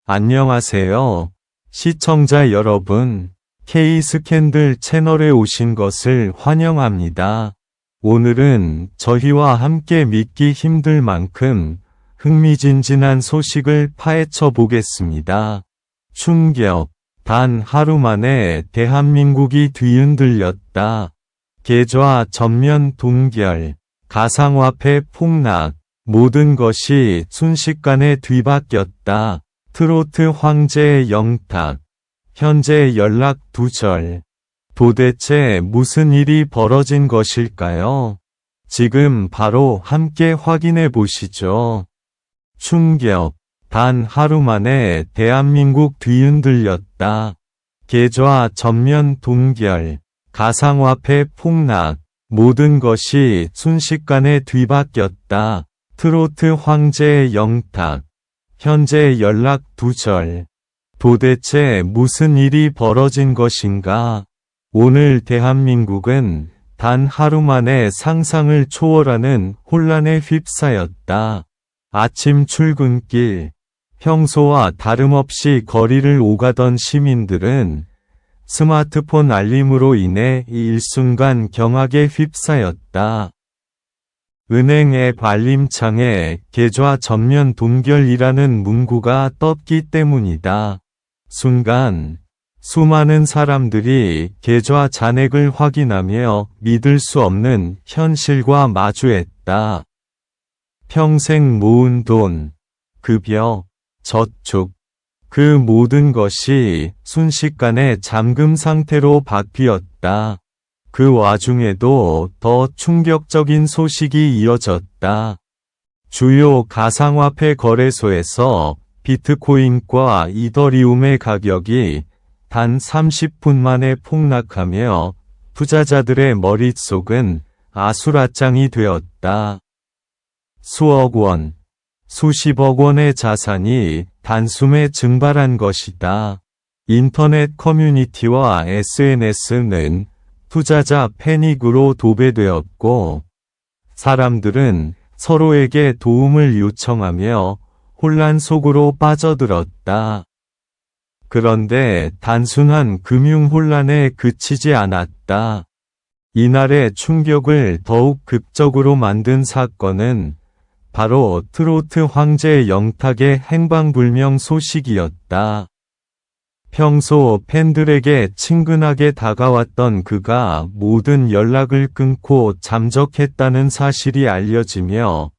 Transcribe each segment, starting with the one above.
안녕하세요. 시청자 여러분, K스캔들 채널에 오신 것을 환영합니다. 오늘은 저희와 함께 믿기 힘들 만큼 흥미진진한 소식을 파헤쳐 보겠습니다. 충격. 단 하루 만에 대한민국이 뒤흔들렸다. 계좌 전면 동결, 가상화폐 폭락, 모든 것이 순식간에 뒤바뀌었다. 트로트 황제의 영탁, 현재 연락 두절. 도대체 무슨 일이 벌어진 것일까요? 지금 바로 함께 확인해 보시죠. 충격. 단 하루 만에 대한민국 뒤흔들렸다. 계좌 전면 동결, 가상화폐 폭락, 모든 것이 순식간에 뒤바뀌었다. 트로트 황제의 영탁, 현재 연락 두절. 도대체 무슨 일이 벌어진 것인가? 오늘 대한민국은 단 하루 만에 상상을 초월하는 혼란에 휩싸였다. 아침 출근길, 평소와 다름없이 거리를 오가던 시민들은 스마트폰 알림으로 인해 일순간 경악에 휩싸였다. 은행 앱 알림창에 계좌 전면 동결이라는 문구가 떴기 때문이다. 순간 수많은 사람들이 계좌 잔액을 확인하며 믿을 수 없는 현실과 마주했다. 평생 모은 돈, 급여, 저축, 그 모든 것이 순식간에 잠금 상태로 바뀌었다. 그 와중에도 더 충격적인 소식이 이어졌다. 주요 가상화폐 거래소에서 비트코인과 이더리움의 가격이 단 30분 만에 폭락하며 투자자들의 머릿속은 아수라장이 되었다. 수억 원, 수십억 원의 자산이 단숨에 증발한 것이다. 인터넷 커뮤니티와 SNS는 투자자 패닉으로 도배되었고, 사람들은 서로에게 도움을 요청하며 혼란 속으로 빠져들었다. 그런데 단순한 금융 혼란에 그치지 않았다. 이날의 충격을 더욱 극적으로 만든 사건은 바로 트로트 황제 영탁의 행방불명 소식이었다. 평소 팬들에게 친근하게 다가왔던 그가 모든 연락을 끊고 잠적했다는 사실이 알려지며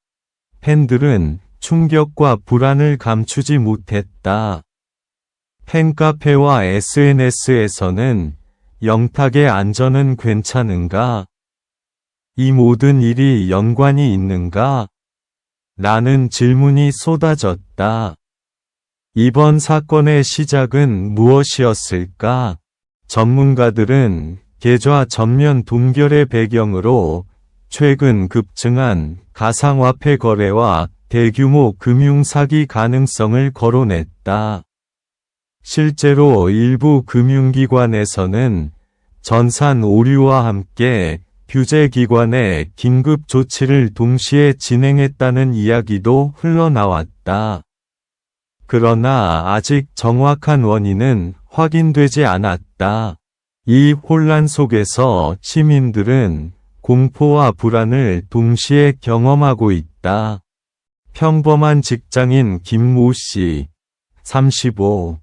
팬들은 충격과 불안을 감추지 못했다. 팬카페와 SNS에서는 영탁의 안전은 괜찮은가? 이 모든 일이 연관이 있는가? 라는 질문이 쏟아졌다. 이번 사건의 시작은 무엇이었을까? 전문가들은 계좌 전면 동결의 배경으로 최근 급증한 가상화폐 거래와 대규모 금융 사기 가능성을 거론했다. 실제로 일부 금융기관에서는 전산 오류와 함께 규제기관의 긴급 조치를 동시에 진행했다는 이야기도 흘러나왔다. 그러나 아직 정확한 원인은 확인되지 않았다. 이 혼란 속에서 시민들은 공포와 불안을 동시에 경험하고 있다. 평범한 직장인 김모 씨, 35는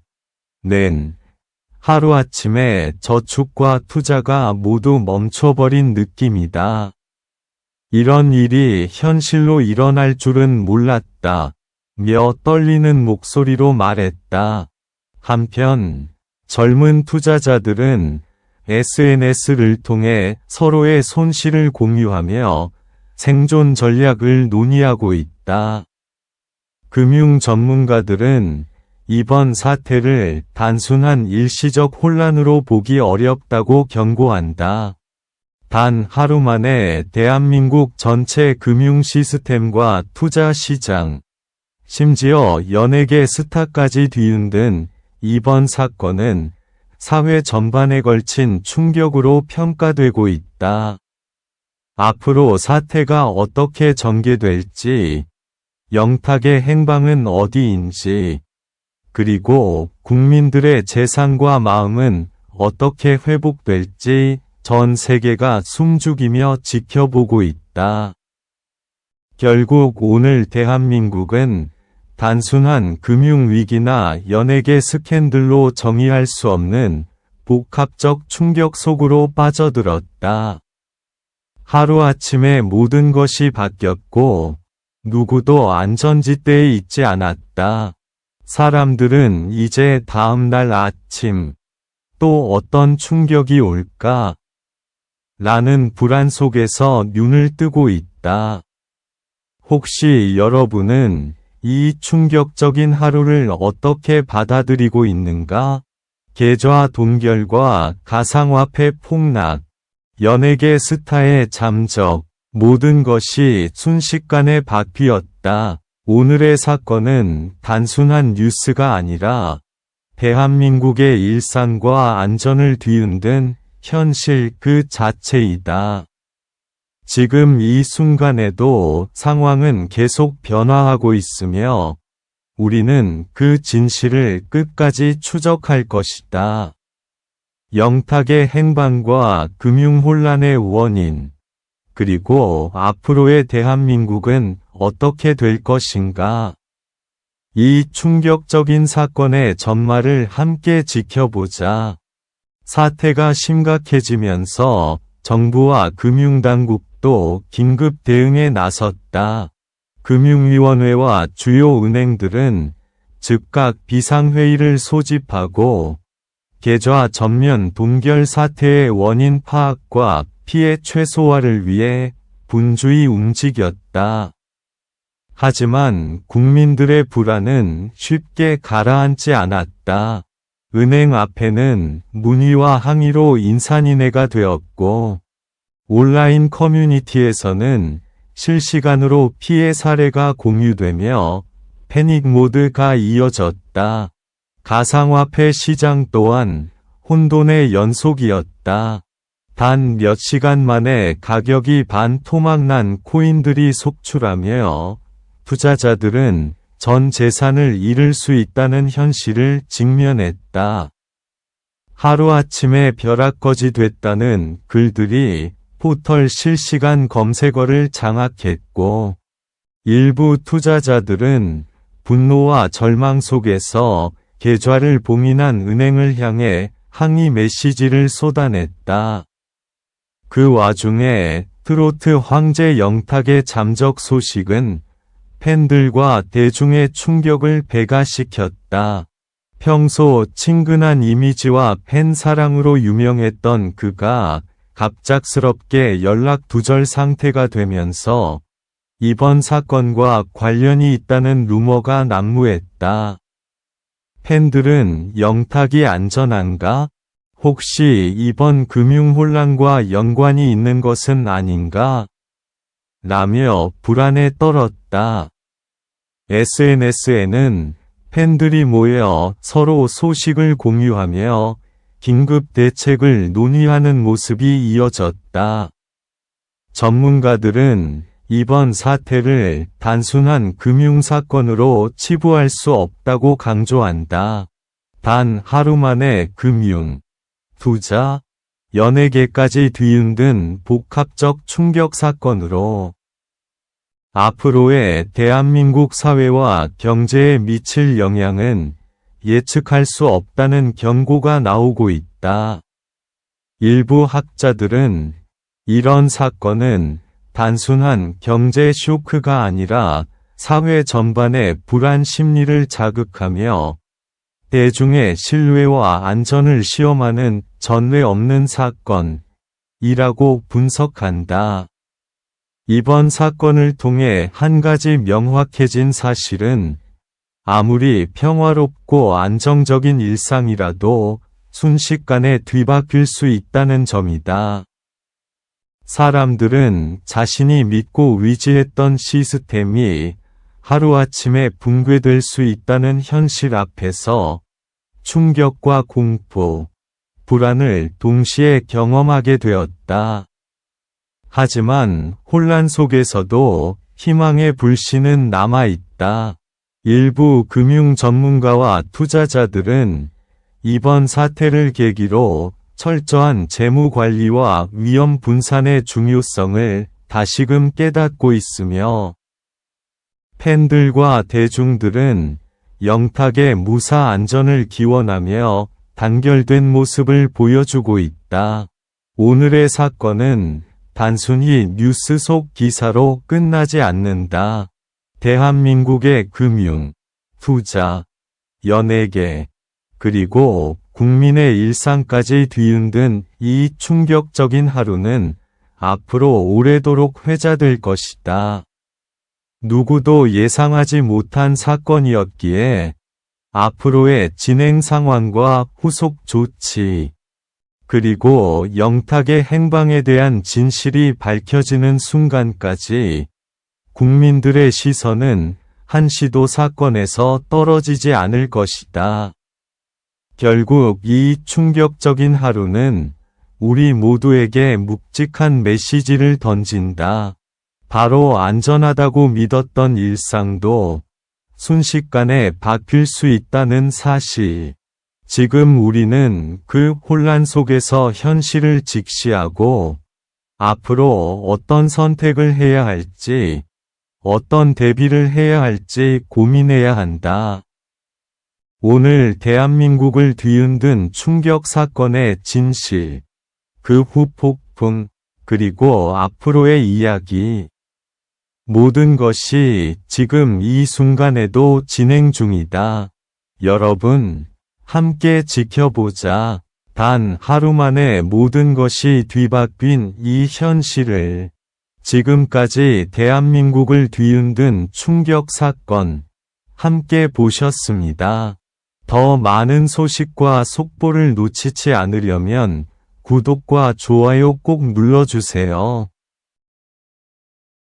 하루아침에 저축과 투자가 모두 멈춰버린 느낌이다. 이런 일이 현실로 일어날 줄은 몰랐다. 며 떨리는 목소리로 말했다. 한편 젊은 투자자들은 SNS를 통해 서로의 손실을 공유하며 생존 전략을 논의하고 있다. 금융 전문가들은 이번 사태를 단순한 일시적 혼란으로 보기 어렵다고 경고한다. 단 하루 만에 대한민국 전체 금융 시스템과 투자 시장, 심지어 연예계 스타까지 뒤흔든 이번 사건은 사회 전반에 걸친 충격으로 평가되고 있다. 앞으로 사태가 어떻게 전개될지, 영탁의 행방은 어디인지, 그리고 국민들의 재산과 마음은 어떻게 회복될지 전 세계가 숨죽이며 지켜보고 있다. 결국 오늘 대한민국은 단순한 금융위기나 연예계 스캔들로 정의할 수 없는 복합적 충격 속으로 빠져들었다. 하루아침에 모든 것이 바뀌었고 누구도 안전지대에 있지 않았다. 사람들은 이제 다음날 아침 또 어떤 충격이 올까? 라는 불안 속에서 눈을 뜨고 있다. 혹시 여러분은 이 충격적인 하루를 어떻게 받아들이고 있는가? 계좌 동결과 가상화폐 폭락, 연예계 스타의 잠적, 모든 것이 순식간에 바뀌었다. 오늘의 사건은 단순한 뉴스가 아니라 대한민국의 일상과 안전을 뒤흔든 현실 그 자체이다. 지금 이 순간에도 상황은 계속 변화하고 있으며 우리는 그 진실을 끝까지 추적할 것이다. 영탁의 행방과 금융혼란의 원인, 그리고 앞으로의 대한민국은 어떻게 될 것인가? 이 충격적인 사건의 전말을 함께 지켜보자. 사태가 심각해지면서 정부와 금융당국도 긴급 대응에 나섰다. 금융위원회와 주요 은행들은 즉각 비상회의를 소집하고 계좌 전면 동결 사태의 원인 파악과 피해 최소화를 위해 분주히 움직였다. 하지만 국민들의 불안은 쉽게 가라앉지 않았다. 은행 앞에는 문의와 항의로 인산인해가 되었고 온라인 커뮤니티에서는 실시간으로 피해 사례가 공유되며 패닉 모드가 이어졌다. 가상화폐 시장 또한 혼돈의 연속이었다. 단 몇 시간 만에 가격이 반토막난 코인들이 속출하며 투자자들은 전 재산을 잃을 수 있다는 현실을 직면했다. 하루아침에 벼락거지 됐다는 글들이 포털 실시간 검색어를 장악했고 일부 투자자들은 분노와 절망 속에서 계좌를 봉인한 은행을 향해 항의 메시지를 쏟아냈다. 그 와중에 트로트 황제 영탁의 잠적 소식은 팬들과 대중의 충격을 배가시켰다. 평소 친근한 이미지와 팬 사랑으로 유명했던 그가 갑작스럽게 연락 두절 상태가 되면서 이번 사건과 관련이 있다는 루머가 난무했다. 팬들은 영탁이 안전한가? 혹시 이번 금융혼란과 연관이 있는 것은 아닌가? 라며 불안에 떨었다. SNS에는 팬들이 모여 서로 소식을 공유하며 긴급 대책을 논의하는 모습이 이어졌다. 전문가들은 이번 사태를 단순한 금융사건으로 치부할 수 없다고 강조한다. 단 하루 만에 금융, 투자, 연예계까지 뒤흔든 복합적 충격 사건으로 앞으로의 대한민국 사회와 경제에 미칠 영향은 예측할 수 없다는 경고가 나오고 있다. 일부 학자들은 이런 사건은 단순한 경제 쇼크가 아니라 사회 전반의 불안 심리를 자극하며 대중의 신뢰와 안전을 시험하는 전례 없는 사건이라고 분석한다. 이번 사건을 통해 한 가지 명확해진 사실은 아무리 평화롭고 안정적인 일상이라도 순식간에 뒤바뀔 수 있다는 점이다. 사람들은 자신이 믿고 의지했던 시스템이 하루아침에 붕괴될 수 있다는 현실 앞에서 충격과 공포, 불안을 동시에 경험하게 되었다. 하지만 혼란 속에서도 희망의 불씨는 남아있다. 일부 금융 전문가와 투자자들은 이번 사태를 계기로 철저한 재무 관리와 위험 분산의 중요성을 다시금 깨닫고 있으며, 팬들과 대중들은 영탁의 무사 안전을 기원하며 단결된 모습을 보여주고 있다. 오늘의 사건은 단순히 뉴스 속 기사로 끝나지 않는다. 대한민국의 금융, 투자, 연예계, 그리고 국민의 일상까지 뒤흔든 이 충격적인 하루는 앞으로 오래도록 회자될 것이다. 누구도 예상하지 못한 사건이었기에 앞으로의 진행 상황과 후속 조치, 그리고 영탁의 행방에 대한 진실이 밝혀지는 순간까지 국민들의 시선은 한시도 사건에서 떨어지지 않을 것이다. 결국 이 충격적인 하루는 우리 모두에게 묵직한 메시지를 던진다. 바로 안전하다고 믿었던 일상도 순식간에 바뀔 수 있다는 사실. 지금 우리는 그 혼란 속에서 현실을 직시하고 앞으로 어떤 선택을 해야 할지, 어떤 대비를 해야 할지 고민해야 한다. 오늘 대한민국을 뒤흔든 충격 사건의 진실, 그 후 폭풍, 그리고 앞으로의 이야기. 모든 것이 지금 이 순간에도 진행 중이다. 여러분, 함께 지켜보자. 단 하루 만에 모든 것이 뒤바뀐 이 현실을. 지금까지 대한민국을 뒤흔든 충격 사건, 함께 보셨습니다. 더 많은 소식과 속보를 놓치지 않으려면 구독과 좋아요 꼭 눌러주세요.